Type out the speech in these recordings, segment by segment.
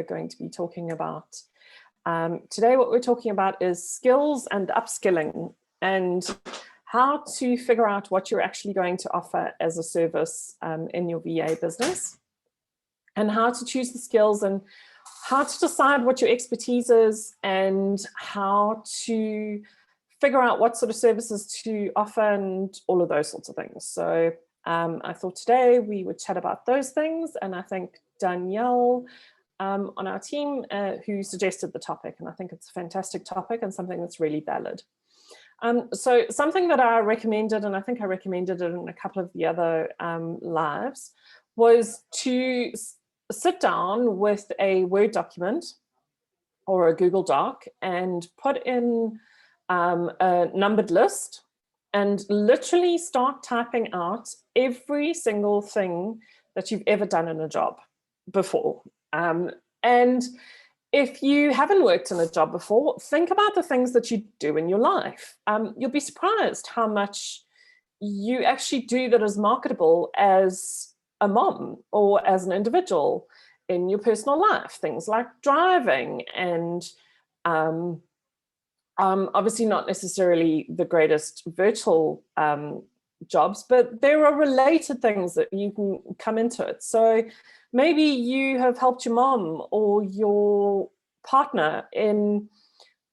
going to be talking about. Today, what we're talking about is skills and upskilling, and how to figure out what you're actually going to offer as a service in your VA business, and how to choose the skills, and how to decide what your expertise is, and how to figure out what sort of services to offer, and all of those sorts of things. So I thought today we would chat about those things, and I think Danielle on our team who suggested the topic, and I think it's a fantastic topic and something that's really valid. So something that I recommended, and I think I recommended it in a couple of the other lives, was to sit down with a Word document or a Google Doc and put in a numbered list and literally start typing out every single thing that you've ever done in a job before. And if you haven't worked in a job before, think about the things that you do in your life. You'll be surprised how much you actually do that is marketable as a mom or as an individual in your personal life. Things like driving and obviously not necessarily the greatest virtual jobs, but there are related things that you can come into it. So maybe you have helped your mom or your partner in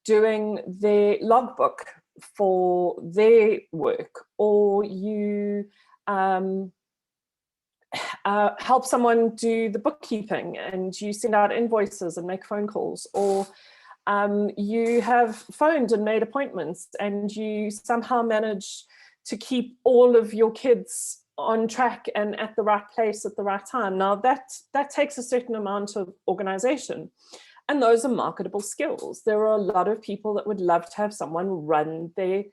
doing their logbook for their work, or you help someone do the bookkeeping and you send out invoices and make phone calls, or you have phoned and made appointments and you somehow manage to keep all of your kids on track and at the right place at the right time. Now that takes a certain amount of organization, and those are marketable skills. There are a lot of people that would love to have someone run their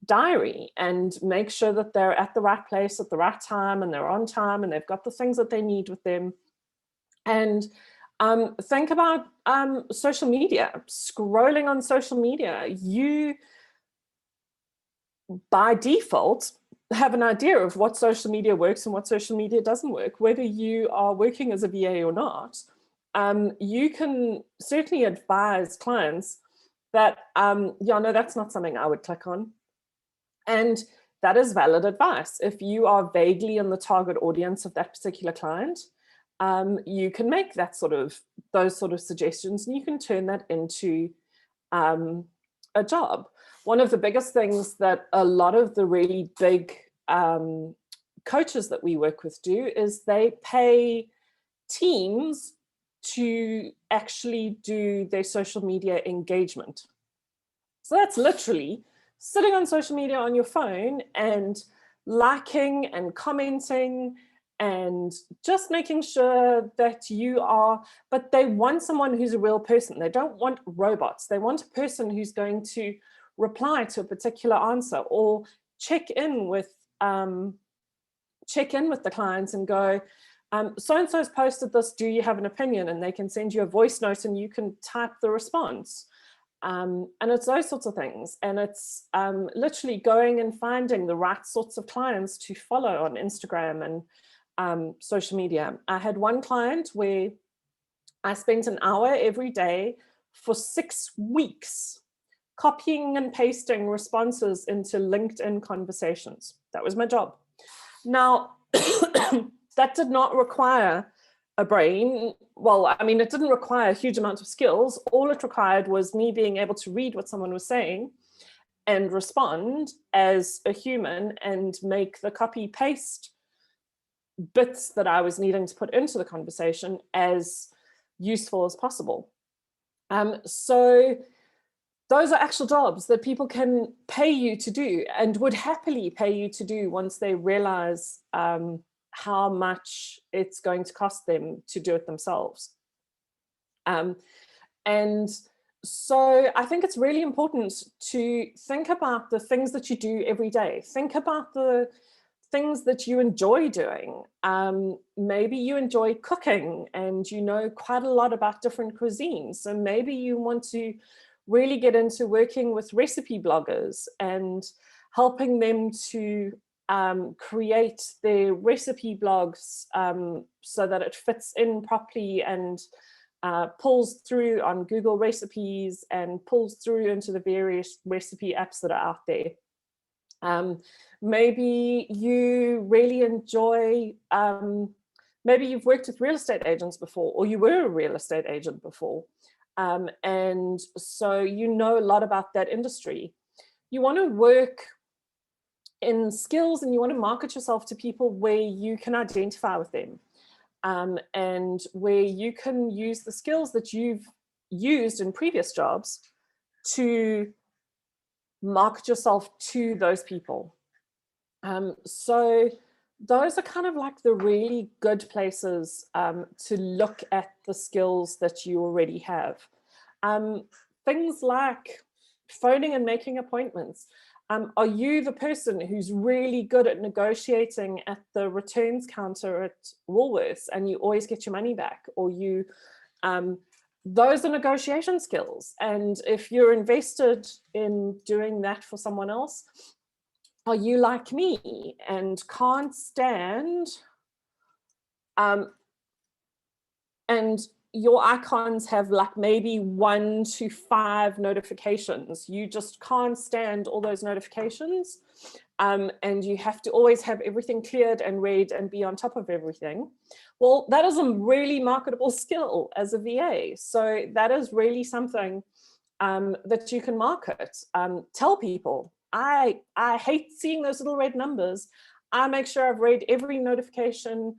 diary and make sure that they're at the right place at the right time and they're on time and they've got the things that they need with them. And think about social media, scrolling on social media. You, by default, have an idea of what social media works and what social media doesn't work, whether you are working as a VA or not. You can certainly advise clients that, yeah, no, that's not something I would click on. And that is valid advice. If you are vaguely in the target audience of that particular client, you can make those sort of suggestions, and you can turn that into a job. One of the biggest things that a lot of the really big coaches that we work with do is they pay teams to actually do their social media engagement. So that's literally sitting on social media on your phone and liking and commenting and just making sure that you are, but they want someone who's a real person. They don't want robots. They want a person who's going to reply to a particular answer, or check in with the clients and go, so-and-so's posted this, do you have an opinion? And they can send you a voice note and you can type the response. And it's those sorts of things. And it's literally going and finding the right sorts of clients to follow on Instagram and social media. I had one client where I spent an hour every day for 6 weeks copying and pasting responses into LinkedIn conversations. That was my job. Now, that did not require a brain. Well, I mean, it didn't require a huge amount of skills. All it required was me being able to read what someone was saying and respond as a human and make the copy paste bits that I was needing to put into the conversation as useful as possible. So those are actual jobs that people can pay you to do and would happily pay you to do once they realize how much it's going to cost them to do it themselves. And so I think it's really important to think about the things that you do every day. Think about the things that you enjoy doing. Maybe you enjoy cooking and you know quite a lot about different cuisines. So maybe you want to really get into working with recipe bloggers and helping them to create their recipe blogs so that it fits in properly and pulls through on Google recipes and pulls through into the various recipe apps that are out there. Maybe you really enjoy, maybe you've worked with real estate agents before, or you were a real estate agent before. And so you know a lot about that industry. You want to work in skills and you want to market yourself to people where you can identify with them, and where you can use the skills that you've used in previous jobs to market yourself to those people. So those are kind of like the really good places to look at the skills that you already have. Things like phoning and making appointments. Are you the person who's really good at negotiating at the returns counter at Woolworths and you always get your money back? Or you, those are negotiation skills. And if you're invested in doing that for someone else, are you like me and can't stand, and your icons have like maybe 1 to 5 notifications. You just can't stand all those notifications. And you have to always have everything cleared and read and be on top of everything. Well, that is a really marketable skill as a VA. So that is really something that you can market. Tell people, I hate seeing those little red numbers. I make sure I've read every notification.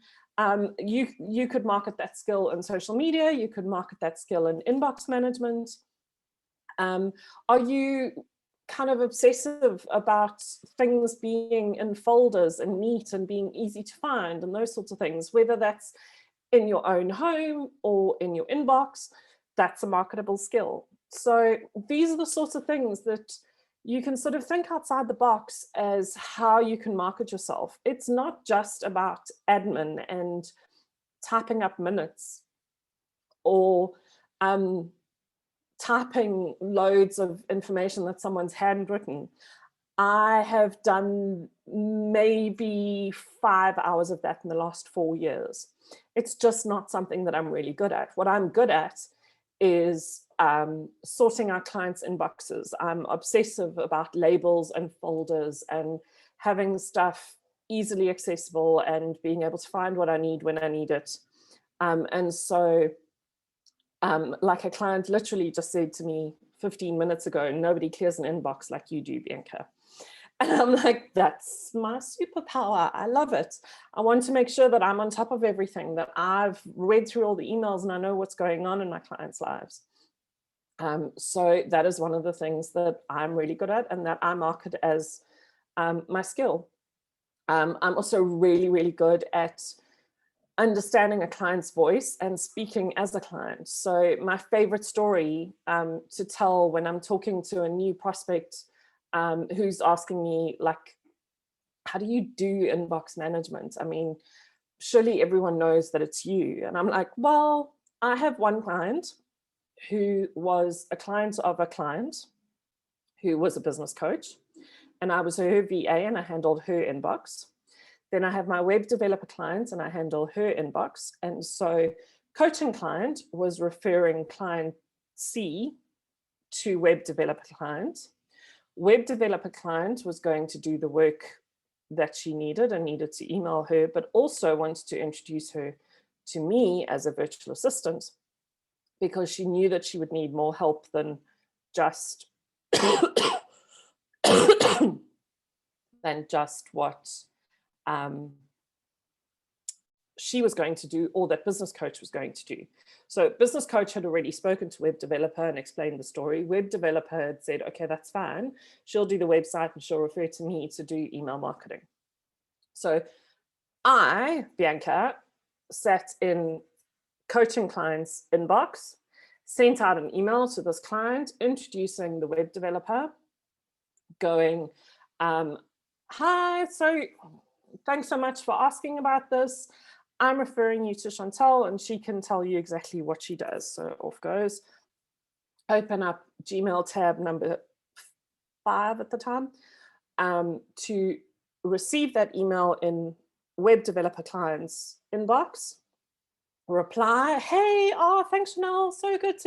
You could market that skill in social media. You could market that skill in inbox management. Are you kind of obsessive about things being in folders and neat and being easy to find and those sorts of things, whether that's in your own home or in your inbox? That's a marketable skill. So these are the sorts of things that you can sort of think outside the box as how you can market yourself. It's not just about admin and typing up minutes or typing loads of information that someone's handwritten. I have done maybe 5 hours of that in the last 4 years. It's just not something that I'm really good at. What I'm good at is sorting our clients' inboxes. I'm obsessive about labels and folders and having stuff easily accessible and being able to find what I need when I need it. And so like a client literally just said to me 15 minutes ago, nobody clears an inbox like you do, Bianca. And I'm like, that's my superpower. I love it. I want to make sure that I'm on top of everything, that I've read through all the emails and I know what's going on in my clients' lives. So that is one of the things that I'm really good at and that I market as my skill. I'm also really, really good at understanding a client's voice and speaking as a client. So my favorite story to tell when I'm talking to a new prospect who's asking me, like, how do you do inbox management? I mean, surely everyone knows that it's you. And I'm like, well, I have one client who was a client of a client who was a business coach, and I was her VA and I handled her inbox. Then I have my web developer client and I handle her inbox. And so coaching client was referring client C to web developer client. Web developer client was going to do the work that she needed and needed to email her, but also wanted to introduce her to me as a virtual assistant because she knew that she would need more help than just what she was going to do or that business coach was going to do. So business coach had already spoken to web developer and explained the story. Web developer had said, okay, that's fine. She'll do the website and she'll refer to me to do email marketing. So I, Bianca, sat in coaching client's inbox, sent out an email to this client, introducing the web developer, going, hi, so thanks so much for asking about this. I'm referring you to Chantal and she can tell you exactly what she does. So off goes. Open up Gmail tab number 5 at the time to receive that email in web developer client's inbox. reply, hey, oh, thanks, Chanel, so good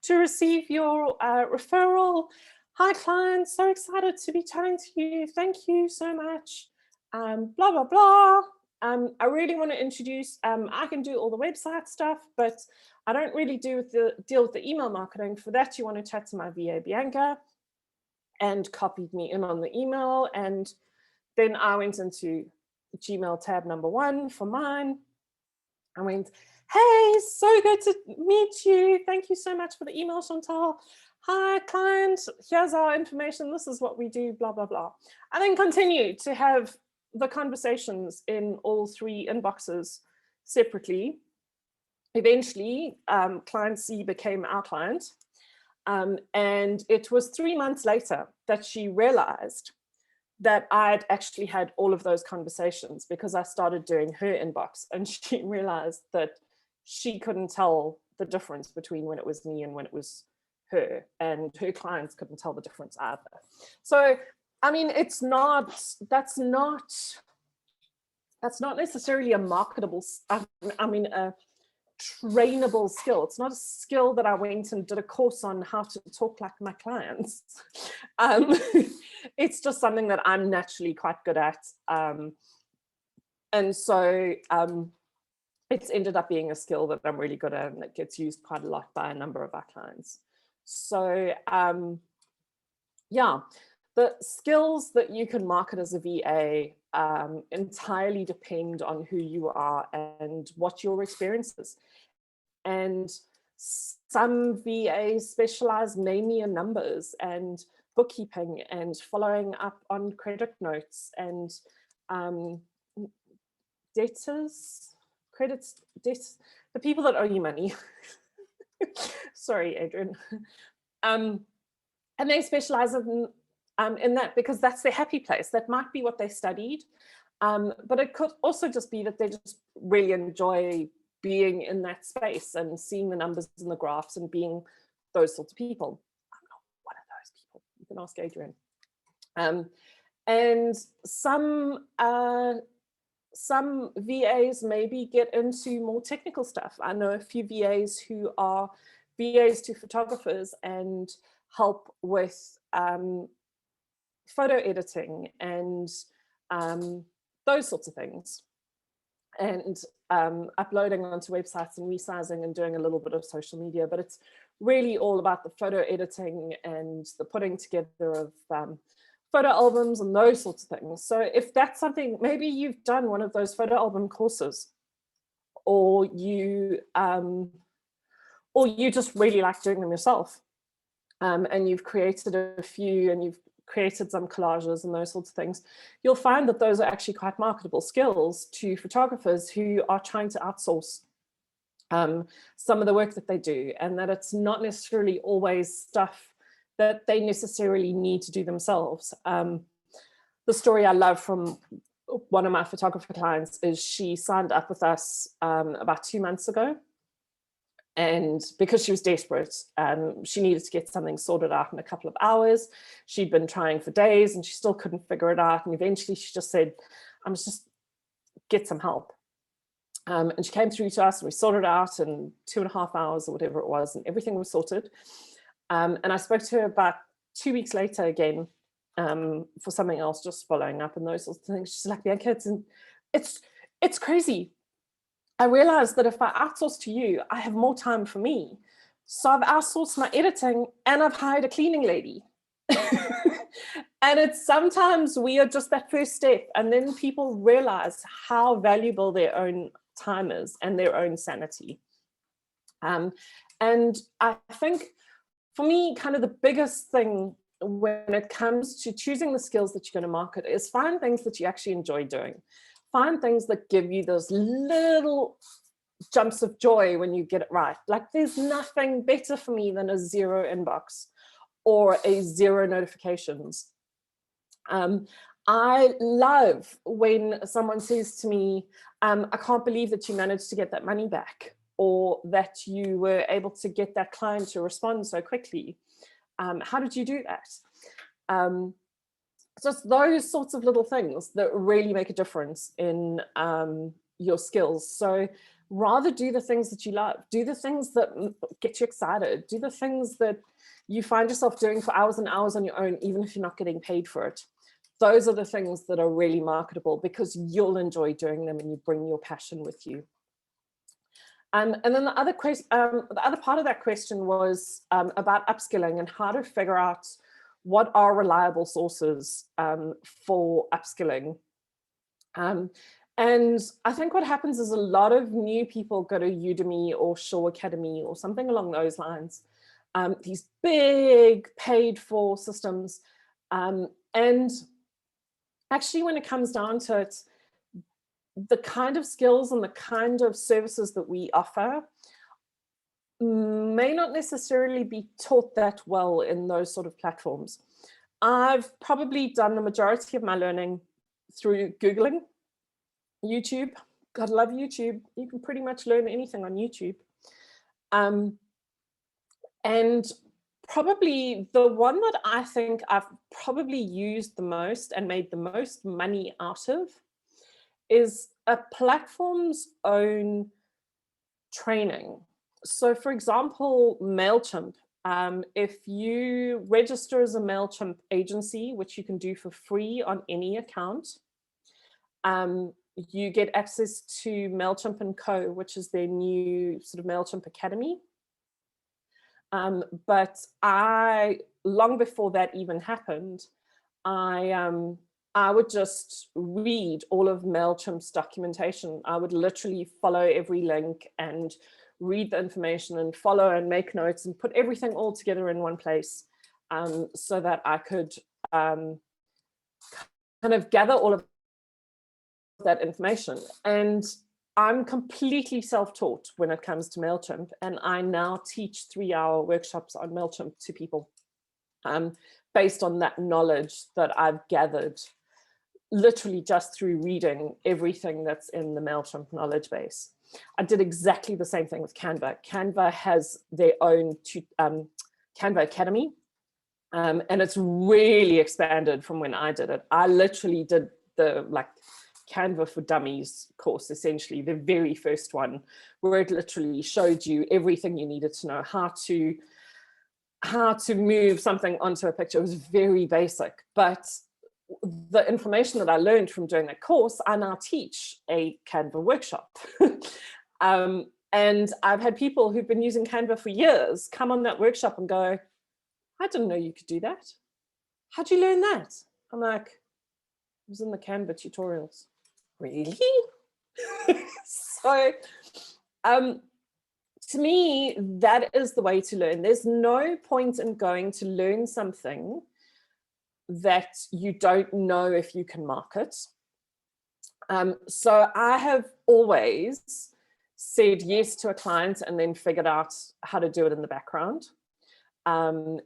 to receive your referral. Hi, clients, so excited to be chatting to you. Thank you so much. Blah, blah, blah. I really want to introduce, I can do all the website stuff, but I don't really deal with the email marketing. For that, you want to chat to my VA, Bianca, and copied me in on the email. And then I went into Gmail tab number 1 for mine. I went, hey, so good to meet you. Thank you so much for the email, Chantal. Hi, client, here's our information. This is what we do, blah, blah, blah. And then continue to have the conversations in all 3 inboxes separately. Eventually, client C became our client. And it was 3 months later that she realized that I'd actually had all of those conversations, because I started doing her inbox, and she realized that she couldn't tell the difference between when it was me and when it was her, and her clients couldn't tell the difference either. So, I mean, that's not necessarily a marketable, I mean, a trainable skill. It's not a skill that I went and did a course on how to talk like my clients. It's just something that I'm naturally quite good at. And so it's ended up being a skill that I'm really good at, and that gets used quite a lot by a number of our clients. So yeah, the skills that you can market as a VA entirely depend on who you are and what your experience is. And some VAs specialize mainly in numbers and bookkeeping and following up on credit notes and debtors, the people that owe you money. Sorry, Adrian. And they specialize in that because that's their happy place. That might be what they studied. But it could also just be that they just really enjoy being in that space and seeing the numbers and the graphs and being those sorts of people. I'm not one of those people. You can ask Adrian. And some VAs maybe get into more technical stuff. I know a few VAs who are VAs to photographers and help with photo editing and those sorts of things, and uploading onto websites and resizing and doing a little bit of social media. But it's really all about the photo editing and the putting together of photo albums and those sorts of things. So if that's something, maybe you've done one of those photo album courses, or you just really like doing them yourself, and you've created a few and you've created some collages and those sorts of things, you'll find that those are actually quite marketable skills to photographers who are trying to outsource some of the work that they do, and that it's not necessarily always stuff that they necessarily need to do themselves. The story I love from one of my photographer clients is she signed up with us about 2 months ago. And because she was desperate, she needed to get something sorted out in a couple of hours. She'd been trying for days and she still couldn't figure it out. And eventually she just said, I must just get some help. And she came through to us and we sorted it out in 2.5 hours or whatever it was, and everything was sorted. And I spoke to her about 2 weeks later again for something else, just following up and those sorts of things. She's like, Bianca, it's crazy. I realized that if I outsource to you, I have more time for me. So I've outsourced my editing and I've hired a cleaning lady. And it's sometimes we are just that first step, and then people realize how valuable their own time is and their own sanity. And I think for me, kind of the biggest thing when it comes to choosing the skills that you're going to market is find things that you actually enjoy doing. Find things that give you those little jumps of joy when you get it right. Like, there's nothing better for me than a 0 inbox or a 0 notifications. I love when someone says to me, I can't believe that you managed to get that money back, or that you were able to get that client to respond so quickly. How did you do that? Just those sorts of little things that really make a difference in your skills. So Rather do the things that you love, do the things that get you excited, do the things that you find yourself doing for hours and hours on your own, even if you're not getting paid for it. Those are the things that are really marketable because you'll enjoy doing them and you bring your passion with you. And then the other part of that question was about upskilling and how to figure out what are reliable sources for upskilling. And I think what happens is a lot of new people go to Udemy or Shaw Academy or something along those lines. These big paid for systems. And actually, when it comes down to it, the kind of skills and the kind of services that we offer may not necessarily be taught that well in those sort of platforms. I've probably done the majority of my learning through Googling, YouTube. God, love YouTube. You can pretty much learn anything on YouTube. And probably the one that I think I've probably used the most and made the most money out of is a platform's own training. So for example, MailChimp, if you register as a MailChimp agency, which you can do for free on any account, you get access to MailChimp & Co., which is their new sort of MailChimp Academy. But long before that even happened, I would just read all of MailChimp's documentation. I would literally follow every link and read the information and follow and make notes and put everything all together in one place so that I could kind of gather all of that information. And I'm completely self-taught when it comes to MailChimp, and I now teach 3-hour workshops on MailChimp to people based on that knowledge that I've gathered literally just through reading everything that's in the MailChimp knowledge base. I did exactly the same thing with Canva. Canva has their own Canva Academy, and it's really expanded from when I did it. I literally did the Canva for Dummies course, essentially the very first one, where it literally showed you everything you needed to know, how to move something onto a picture. It was very basic, but the information that I learned from doing that course, I now teach a Canva workshop. And I've had people who've been using Canva for years come on that workshop and go, I didn't know you could do that. How'd you learn that? I'm like, it was in the Canva tutorials. Really? So to me, that is the way to learn. There's no point in going to learn something that you don't know if you can market. So I have always said yes to a client and then figured out how to do it in the background. So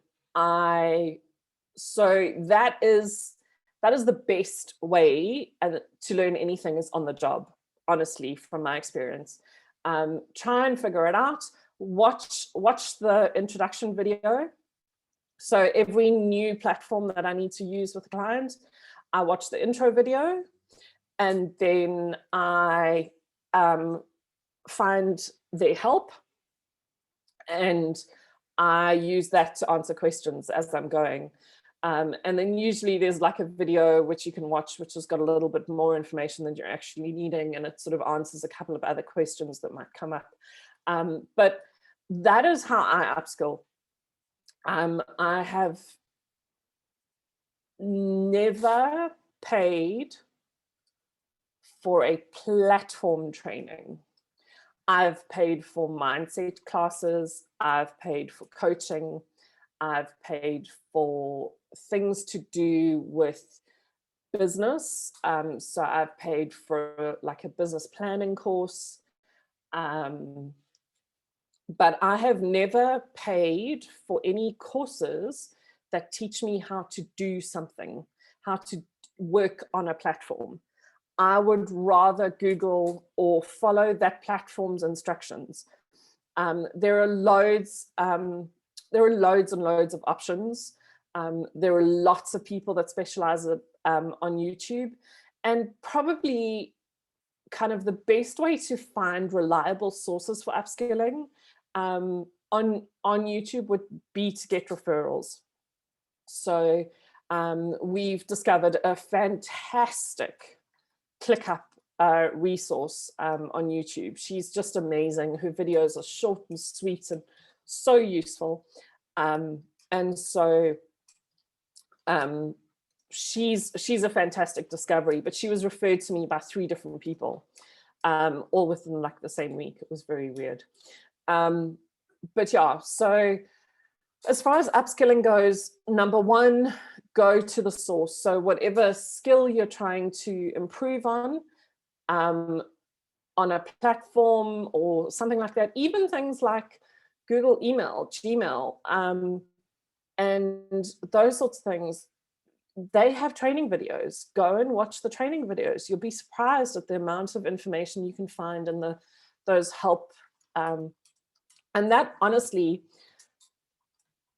that is the best way to learn anything, is on the job, honestly, from my experience. Try and figure it out. Watch the introduction video. So every new platform that I need to use with a client, I watch the intro video, and then I find their help, and I use that to answer questions as I'm going. And then usually there's like a video which you can watch, which has got a little bit more information than you're actually needing, and it sort of answers a couple of other questions that might come up. But that is how I upskill. I have never paid for a platform training. I've paid for mindset classes, I've paid for coaching, I've paid for things to do with business. So I've paid for like a business planning course. But I have never paid for any courses that teach me how to do something, how to work on a platform. I would rather Google or follow that platform's instructions. There are loads and loads of options. There are lots of people that specialize on YouTube, and probably kind of the best way to find reliable sources for upskilling on YouTube would be to get referrals. So we've discovered a fantastic ClickUp resource on YouTube. She's just amazing. Her videos are short and sweet and so useful. And so she's a fantastic discovery, but she was referred to me by 3 different people, all within like the same week. It was very weird. But yeah, so as far as upskilling goes, number 1, go to the source. So whatever skill you're trying to improve on a platform or something like that, even things like Google email, Gmail, and those sorts of things, they have training videos. Go and watch the training videos. You'll be surprised at the amount of information you can find in those help. And that honestly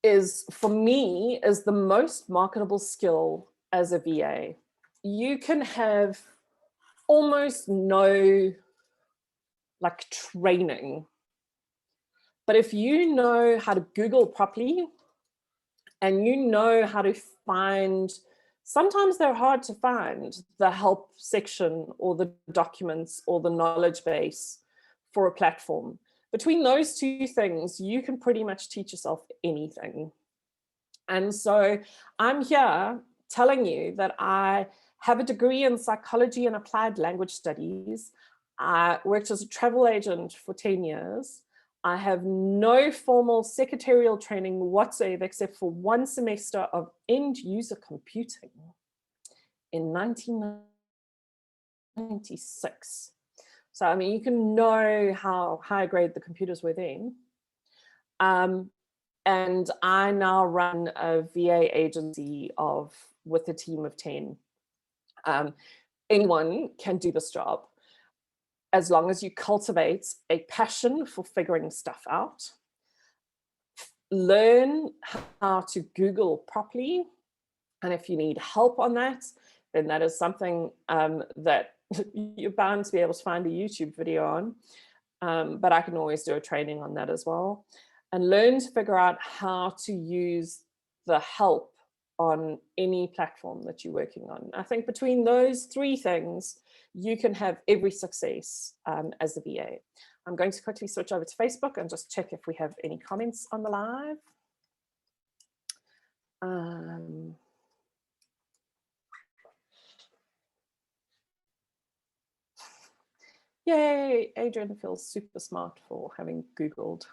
is, for me, is the most marketable skill as a VA. You can have almost no like training, but if you know how to Google properly and you know how to find, sometimes they're hard to find, the help section or the documents or the knowledge base for a platform. Between those 2 things, you can pretty much teach yourself anything. And so I'm here telling you that I have a degree in psychology and applied language studies. I worked as a travel agent for 10 years. I have no formal secretarial training whatsoever, except for 1 semester of end user computing in 1996. So, I mean, you can know how high grade the computers were then. And I now run a VA agency with a team of 10. Anyone can do this job, as long as you cultivate a passion for figuring stuff out, learn how to Google properly. And if you need help on that, then that is something that you're bound to be able to find a YouTube video on. But I can always do a training on that as well. And learn to figure out how to use the help on any platform that you're working on. I think between those 3 things, you can have every success as a VA. I'm going to quickly switch over to Facebook and just check if we have any comments on the live. Yay, Adrian feels super smart for having Googled.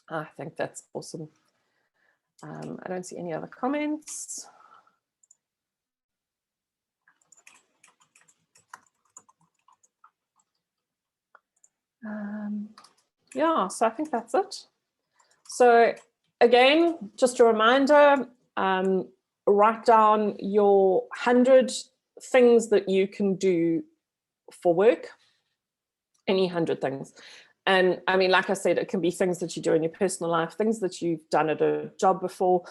I think that's awesome. I don't see any other comments. Yeah, so I think that's it. So again, just a reminder, write down your 100 things that you can do for work, any 100 things. And I mean, like I said, it can be things that you do in your personal life, things that you've done at a job before.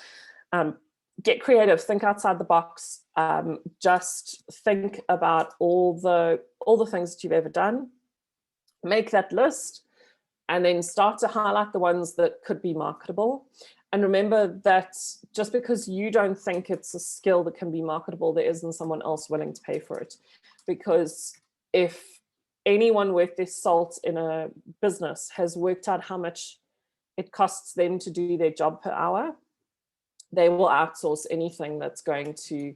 Get creative, think outside the box. Just think about all the things that you've ever done. Make that list and then start to highlight the ones that could be marketable. And remember that just because you don't think it's a skill that can be marketable, there isn't someone else willing to pay for it. Because if anyone worth their salt in a business has worked out how much it costs them to do their job per hour, they will outsource anything that's going to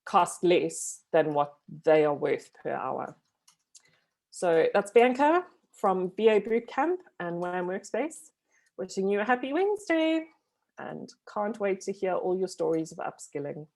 cost less than what they are worth per hour. So that's Bianca from VA Bootcamp and WAM Workspace, wishing you a happy Wednesday and can't wait to hear all your stories of upskilling.